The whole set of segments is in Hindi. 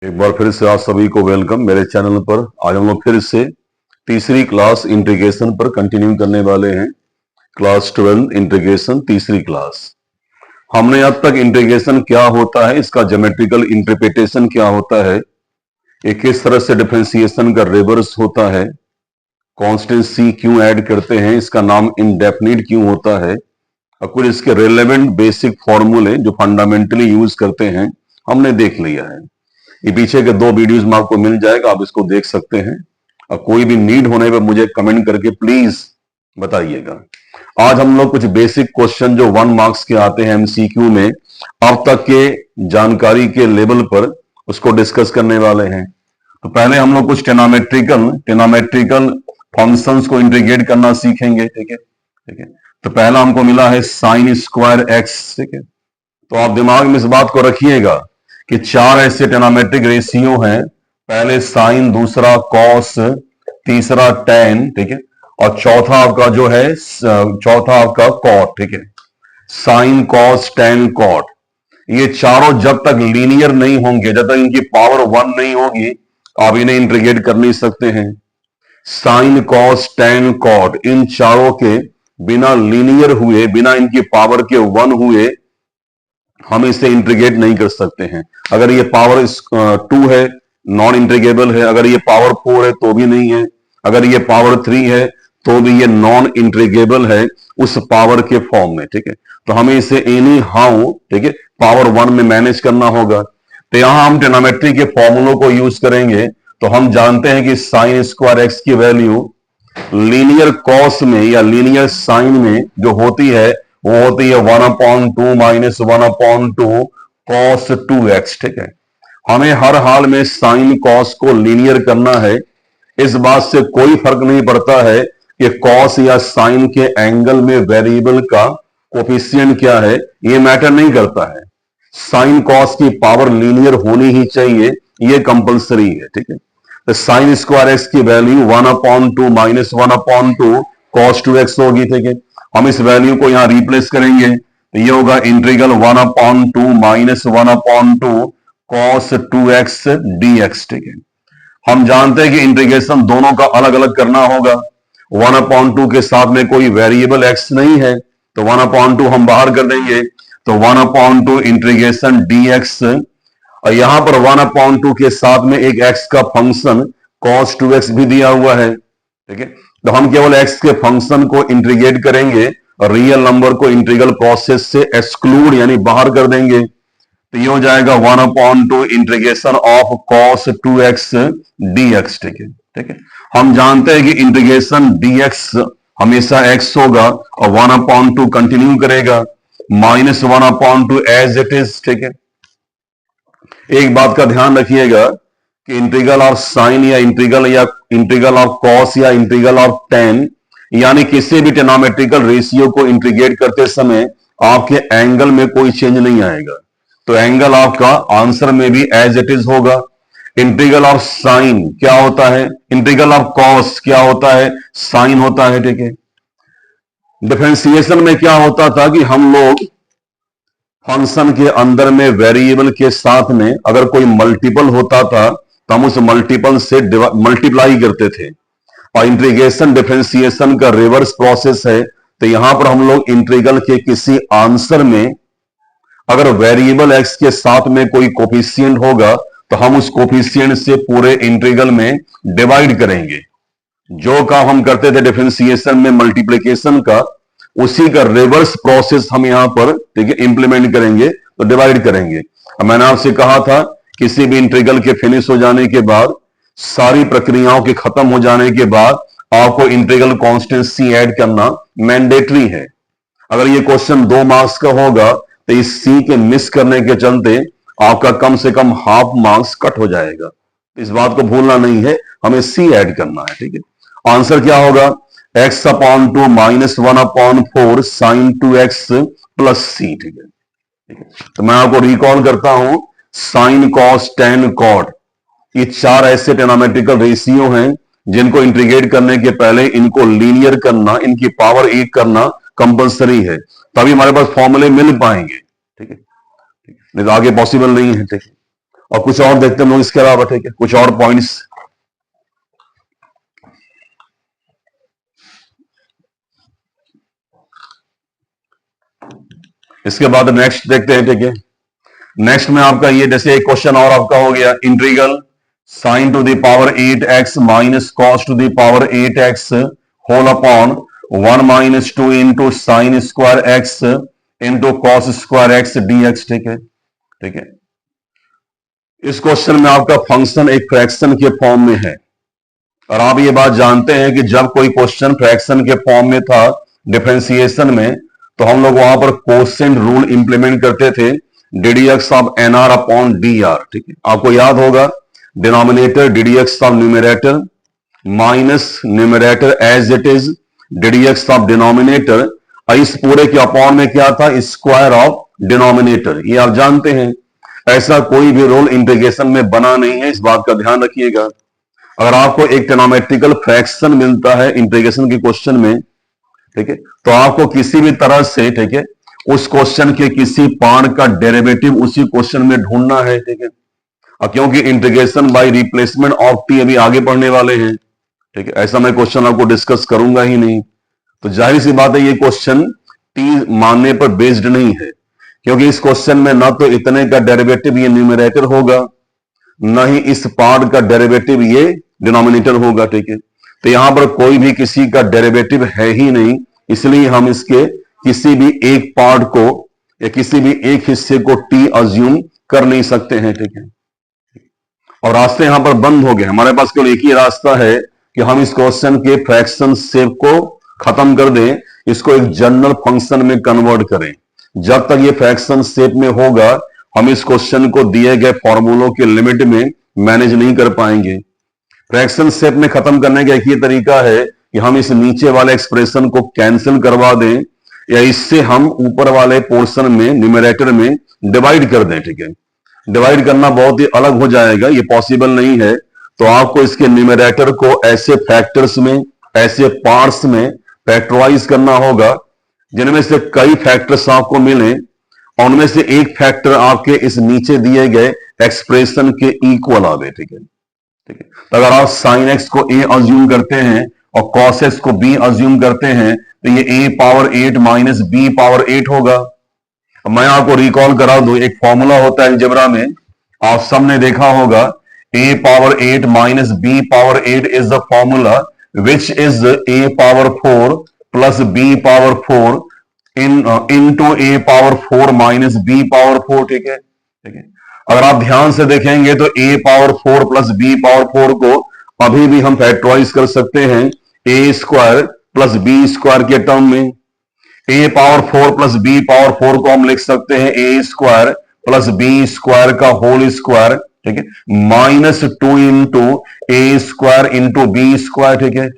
एक बार फिर से आप सभी को वेलकम मेरे चैनल पर। आज हम लोग फिर से तीसरी क्लास इंटीग्रेशन पर कंटिन्यू करने वाले हैं। क्लास 12 इंटीग्रेशन तीसरी क्लास। हमने अब तक इंटीग्रेशन क्या होता है, इसका ज्योमेट्रिकल इंटरप्रिटेशन क्या होता है, ये किस तरह से डिफरेंशिएशन का रिवर्स होता है, कॉन्स्टेंसी क्यों ऐड करते हैं, इसका नाम इंडेफिनिट क्यों होता है, और कुछ इसके रेलेवेंट बेसिक फॉर्मूले जो फंडामेंटली यूज करते हैं हमने देख लिया है। ये पीछे के 2 वीडियोस में आपको मिल जाएगा, आप इसको देख सकते हैं। और कोई भी नीड होने पर मुझे कमेंट करके प्लीज बताइएगा। आज हम लोग कुछ बेसिक क्वेश्चन जो 1 मार्क्स के आते हैं एमसीक्यू में, अब तक के जानकारी के लेवल पर उसको डिस्कस करने वाले हैं। तो पहले हम लोग कुछ टेनामेट्रिकल फंक्शंस को इंटीग्रेट करना सीखेंगे। ठीक है। तो पहला हमको मिला है साइन स्क्वायर एक्स। ठीक है, तो आप दिमाग में इस बात को रखिएगा कि 4 ऐसे टेनामेट्रिक रेशियो हैं। पहले साइन, दूसरा कॉस, तीसरा टेन, ठीक है, और चौथा आपका कॉट। ठीक है, साइन, कॉस, टेन, कॉट, ये चारों जब तक लीनियर नहीं होंगे, जब तक इनकी पावर 1 नहीं होगी, आप इन्हें इंटीग्रेट कर नहीं सकते हैं। साइन, कॉस, टेन, कॉट, इन चारों के बिना लीनियर हुए, बिना इनकी पावर के 1 हुए हम इसे इंटीग्रेट नहीं कर सकते हैं। अगर ये पावर 2 है, नॉन इंटीग्रेबल है। अगर ये पावर 4 है तो भी नहीं है। अगर ये पावर 3 है तो भी ये नॉन इंटीग्रेबल है उस पावर के फॉर्म में। ठीक है, तो हमें इसे एनी हाउ, ठीक है, पावर 1 में मैनेज करना होगा। तो यहां हम ट्रिग्नोमेट्री के फॉर्मूलों को यूज करेंगे। तो हम जानते हैं कि साइन स्क्वायर एक्स की वैल्यू लीनियर कॉस में या लीनियर साइन में जो होती है वो होती है 1/2 माइनस 1/2 कॉस 2x। ठीक है, हमें हर हाल में साइन कॉस को लीनियर करना है। इस बात से कोई फर्क नहीं पड़ता है कि कॉस या साइन के एंगल में वेरिएबल का कोफिशिएंट क्या है, ये मैटर नहीं करता है। साइन कॉस की पावर लीनियर होनी ही चाहिए, ये कंपलसरी है। ठीक है, तो साइन स्क्वायर एक्स की वैल्यू 1/2 माइनस 1/2 कॉस 2x होगी। ठीक है, हम इस वैल्यू को यहां रिप्लेस करेंगे तो ये होगा integral 1/2 minus 1/2 cos 2x dx। ठीक है, हम जानते हैं कि इंटीग्रेशन दोनों का अलग अलग करना होगा। 1/2 के साथ में कोई वेरिएबल x नहीं है तो 1/2 हम बाहर कर देंगे, तो 1/2 इंटीग्रेशन dx, और यहां पर 1/2 के साथ में एक x का फंक्शन cos 2x भी दिया हुआ है। ठीक है, तो हम केवल x के फंक्शन को इंटीग्रेट करेंगे और रियल नंबर को इंटीग्रल प्रोसेस से एक्सक्लूड यानी बाहर कर देंगे। तो ये हो जाएगा 1/2 integration of cos 2x dx। ठीक है, हम जानते हैं कि इंटीग्रेशन dx हमेशा x होगा और 1/2 कंटिन्यू करेगा, माइनस 1/2 एज इट इज। ठीक है, एक बात का ध्यान रखिएगा कि इंटीग्रल ऑफ साइन या इंटीग्रल ऑफ कॉस या इंटीग्रल ऑफ टेन, यानी किसी भी टेनोमेट्रिकल रेशियो को इंटीग्रेट करते समय आपके एंगल में कोई चेंज नहीं आएगा, तो एंगल आपका आंसर में भी एज इट इज होगा। इंटीग्रल ऑफ साइन क्या होता है, इंटीग्रल ऑफ कॉस क्या होता है, साइन होता है। ठीक है, डिफरेंशिएशन में क्या होता था कि हम लोग फंक्शन के अंदर में वेरिएबल के साथ में अगर कोई मल्टीपल होता था तो हम उस मल्टीपल से मल्टीप्लाई करते थे, और इंटीग्रेशन डिफरेंशिएशन का रिवर्स प्रोसेस है। तो यहां पर हम लोग इंटीग्रल के किसी आंसर में अगर वेरिएबल एक्स के साथ में कोई कोफिशिएंट होगा तो हम उस कोफिशिएंट से पूरे इंटीग्रल में डिवाइड करेंगे। जो काम हम करते थे डिफरेंशिएशन में मल्टीप्लिकेशन का, उसी का रिवर्स प्रोसेस हम यहां पर, ठीक है, इंप्लीमेंट करेंगे, तो डिवाइड करेंगे। मैंने आपसे कहा था किसी भी इंटीग्रल के फिनिश हो जाने के बाद, सारी प्रक्रियाओं के खत्म हो जाने के बाद आपको इंटीग्रल कांस्टेंसी ऐड करना मैंडेटरी है। अगर ये क्वेश्चन 2 मार्क्स का होगा तो इस सी के मिस करने के चलते आपका कम से कम हाफ मार्क्स कट हो जाएगा। इस बात को भूलना नहीं है, हमें सी ऐड करना है। ठीक है, आंसर क्या होगा, x/2 minus 1/4 sign 2x plus सी। ठीक है, तो मैं आपको रिकॉल करता हूं, साइन, कॉस, टेन, कॉट, ये 4 ऐसे टेनामेट्रिकल रेशियो हैं जिनको इंटीग्रेट करने के पहले इनको लीनियर करना, इनकी पावर 1 करना कंपलसरी है, तभी हमारे पास फॉर्मूले मिल पाएंगे। ठीक है, नहीं तो आगे पॉसिबल नहीं है। ठीक है, और कुछ और देखते हैं हम लोग इसके अलावा, ठीक है, कुछ और पॉइंट्स। इसके बाद नेक्स्ट देखते हैं, ठीक है। नेक्स्ट में आपका ये जैसे एक क्वेश्चन और आपका हो गया, integral sine to the power 8x minus cos to the power 8x whole upon 1 minus 2 into sine square x into cos square x dx, ठीक है, ठीक है। इस क्वेश्चन में आपका फंक्शन एक फ्रैक्शन के फॉर्म में है, और आप ये बात जानते हैं कि जब कोई क्वेश्चन फ्रैक्शन के फॉर्म में था डिफरेंशिएशन में, तो हम लोग वहां पर कोसेंट रूल इंप्लीमेंट करते थे, ddx of nr upon dr, ठीक है। आपको याद होगा denominator ddx of numerator minus numerator as it is ddx of denominator, इस पूरे के अपॉन में क्या था, स्क्वायर ऑफ डिनोमिनेटर, ये आप जानते हैं। ऐसा कोई भी रूल इंटीग्रेशन में बना नहीं है, इस बात का ध्यान रखिएगा। अगर आपको एक ट्रिग्नोमेट्रिकल फ्रैक्शन मिलता है इंटीग्रेशन के क्वेश्चन में, ठीक है, तो आपको किसी भी तरह से, ठीक है, उस क्वेश्चन के किसी पार्ट का डेरिवेटिव उसी क्वेश्चन में ढूंढना है, ठीक है। और क्योंकि integration by replacement of T अभी आगे पढ़ने वाले हैं, ठीक है, ऐसा मैं क्वेश्चन आपको डिस्कस करूंगा ही नहीं, तो जाहिर सी बात है ये क्वेश्चन टी मानने पर बेस्ड नहीं है, क्योंकि इस क्वेश्चन में ना तो इतने का डेरिवेटिव ये न्यूमरेटर होगा, ना ही इस पार्ट का डेरिवेटिव ये डिनोमिनेटर होगा, ठीक है। तो यहां पर कोई भी किसी का डेरिवेटिव है ही नहीं, इसलिए हम इसके किसी भी एक पार्ट को या किसी भी एक हिस्से को टी अज्यूम कर नहीं सकते हैं, ठीक है। और रास्ते यहां पर बंद हो गए, हमारे पास केवल एक ही रास्ता है कि हम इस क्वेश्चन के फ्रैक्शन शेप को खत्म कर दें, इसको एक जनरल फंक्शन में कन्वर्ट करें। जब तक ये फ्रैक्शन शेप में होगा, हम इस क्वेश्चन को दिए गए फॉर्मूलों के लिमिट में मैनेज नहीं कर पाएंगे। फ्रैक्शन शेप में खत्म करने का एक ही तरीका है कि हम इस नीचे वाले एक्सप्रेशन को कैंसिल करवा दें, या इससे हम ऊपर वाले पोर्शन में न्यूमरेटर में डिवाइड कर दें, ठीक है। डिवाइड करना बहुत ही अलग हो जाएगा, ये पॉसिबल नहीं है, तो आपको इसके न्यूमरेटर को ऐसे फैक्टर्स में, ऐसे पार्ट्स में फैक्टराइज करना होगा जिनमें से कई फैक्टर्स आपको मिले, उनमें से एक फैक्टर आपके इस नीचे दिए गए एक्सप्रेशन के इक्वल आवे, ठीक है, ठीक है। तो अगर आप साइन एक्स को ए अज्यूम करते हैं और कॉस एक्स को बी अज्यूम करते हैं, तो ये ए पावर 8 माइनस बी पावर 8 होगा। अब मैं आपको रिकॉल करा दूं, एक फॉर्मूला होता है अलजेब्रा में, आप सबने देखा होगा, A power 8 minus B power 8 is the formula which is A power 4 plus B power 4 into A power 4 minus B power 4, ठीक है, ठीक है। अगर आप ध्यान से देखेंगे तो ए पावर 4 प्लस बी पावर 4 को अभी भी हम फैक्टराइज कर सकते हैं A square plus B square के टर्म में। ए पावर 4 प्लस बी पावर 4 को हम लिख सकते हैं A square plus B square का होल स्क्वायर, ठीक है, minus 2 into A square into B square, ठीक है।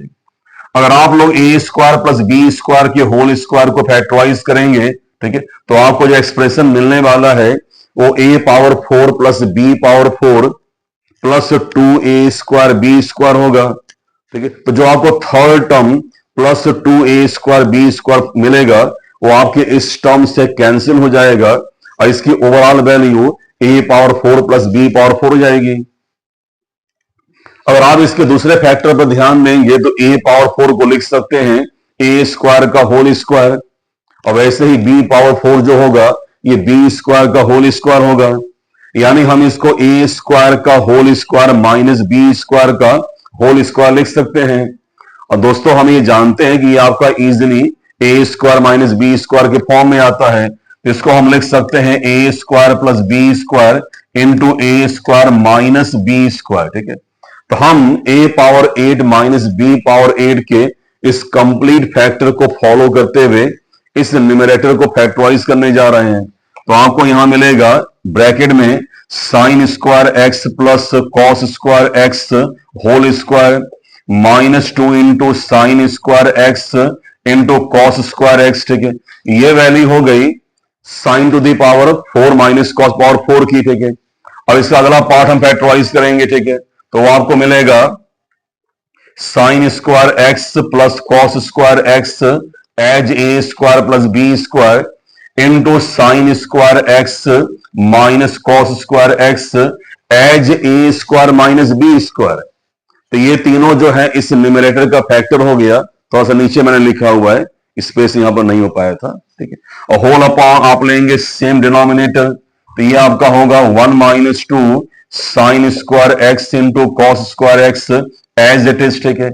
अगर आप लोग ए स्क्वायर प्लस बी स्क्वायर के होल स्क्वायर को फैक्टराइज करेंगे, ठीक है, तो आपको जो एक्सप्रेशन मिलने वाला है वो A power 4 plus B power 4 plus 2 A square B square होगा, ठीक है। तो जो आपको third term plus 2 A square B square मिलेगा, वो आपके इस टर्म से कैंसिल हो जाएगा, और इसकी ओवरऑल वैल्यू ए पावर 4 प्लस बी पावर 4 हो जाएगी। अगर आप इसके दूसरे फैक्टर पर ध्यान देंगे तो ए पावर 4 को लिख सकते हैं ए स्क्वायर का होल स्क्वायर, और वैसे ही बी पावर 4 जो होगा ये बी स्क्वायर का होल स्क्वायर होगा, यानी हम इसको ए स्क्वायर का whole square minus B square का होल स्क्वायर लिख सकते हैं। और दोस्तों हम ये जानते हैं कि ये आपका easily A square minus B square के फॉर्म में आता है, इसको हम लिख सकते हैं A square plus B square into A square minus B square, ठीक है। तो हम a power 8 minus B power 8 के इस कंप्लीट फैक्टर को फॉलो करते हुए इस न्यूमरेटर को फैक्टराइज करने जा रहे हैं। तो आपको यहां मिलेगा ब्रैकेट में sine square x plus cos square x whole square minus 2 into sine square x into cos square x, ठीक है। ये वैल्यू हो गई sine to the power 4 minus cos power 4 की, ठीक है। और इसका अगला पार्ट हम फैक्टराइज करेंगे, ठीक है। तो वो आपको मिलेगा sine square x plus cos square x as a square plus B square into sine square x minus cos square x as a square minus B square. तो ये तीनों जो है इस न्यूमरेटर का फैक्टर हो गया। थोड़ा सा नीचे मैंने लिखा हुआ है, स्पेस यहां पर नहीं हो पाया था, ठीक है। और होल अपॉन आप लेंगे सेम डिनोमिनेटर, तो ये आपका होगा 1 minus 2 sine square x into cos square x as it is, ठीक है।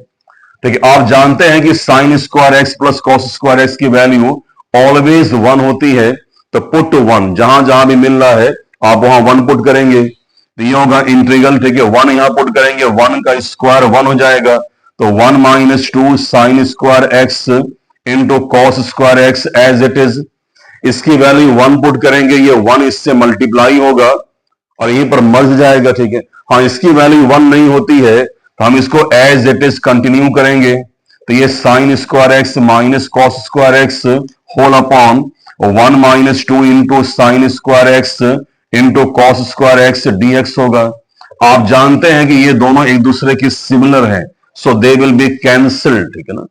ठीक है, आप जानते हैं कि sine square x plus cos square x की वैल्यू ऑलवेज 1 होती है। तो पुट 1, जहां जहां भी मिल रहा है आप वहां 1 पुट करेंगे, तो ये होगा इंटीग्रल, ठीक है। 1 यहां पुट करेंगे, 1 का स्क्वायर 1 हो जाएगा। तो 1 minus 2 sine square x into cos square x as it is. इसकी वैल्यू 1 पुट करेंगे, ये 1 इससे मल्टीप्लाई होगा और यहीं पर मर्ज जाएगा, ठीक है। हाँ, इसकी वैल्यू 1 नहीं होती है तो हम इसको एज इट इज कंटिन्यू करेंगे। तो ये sine square x minus cos square x whole upon 1 minus 2 into sine square x into cos square x dx होगा। आप जानते हैं कि ये दोनों एक दूसरे की सिमिलर है, सो दे विल बी कैंसल्ड, ठीक है ना,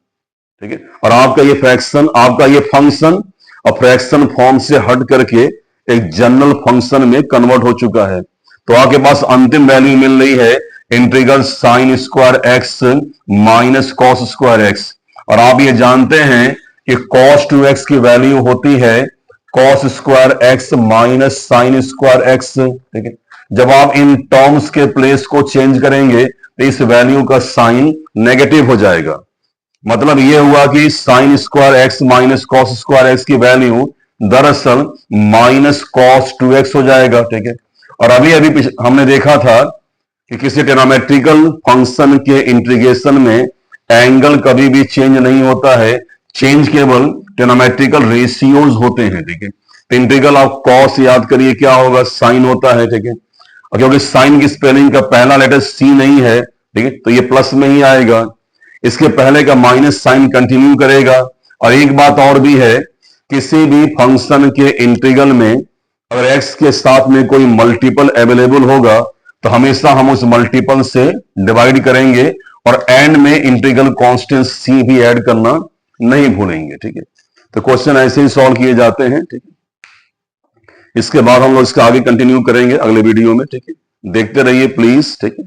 ठीक है। और आपका ये फ्रैक्शन, आपका ये फंक्शन और फ्रैक्शन फॉर्म से हट करके एक जनरल फंक्शन में कन्वर्ट हो चुका है। तो आपके पास अंतिम वैल्यू मिल रही है integral sign square x minus cos square x. और आप ये जानते हैं कि कॉस 2x की वैल्यू होती है cos square x minus sign square x, ठीक है। जब आप इन टर्म्स के प्लेस को चेंज करेंगे तो इस वैल्यू का साइन नेगेटिव हो जाएगा। मतलब यह हुआ कि sine square x minus cos square x की वैल्यू दरअसल माइनस कॉस 2x हो जाएगा, ठीक है। और अभी अभी हमने देखा था कि किसी ट्रिग्नोमेट्रिकल फंक्शन के इंटीग्रेशन में एंगल कभी भी चेंज नहीं होता है, चेंज केवल ट्रिग्नोमेट्रिकल रेशियोज होते हैं, ठीक है। तो इंटीग्रल ऑफ कॉस याद करिए क्या होगा, साइन होता है, ठीक है। और क्योंकि साइन की स्पेलिंग का पहला लेटर सी नहीं है, ठीक है, तो ये प्लस में ही आएगा। इसके पहले का माइनस साइन कंटिन्यू करेगा। और एक बात और भी है, किसी भी फंक्शन के इंटीग्रल में अगर एक्स के साथ में कोई मल्टीपल अवेलेबल होगा तो हमेशा हम उस मल्टीपल से डिवाइड करेंगे और एंड में इंटीग्रल कांस्टेंट सी भी ऐड करना नहीं भूलेंगे, ठीक है। तो क्वेश्चन ऐसे ही सॉल्व किए जाते हैं, ठीक है। इसके बाद हम लोग इसका आगे कंटिन्यू करेंगे अगले वीडियो में, ठीक है। देखते रहिए प्लीज, ठीक है।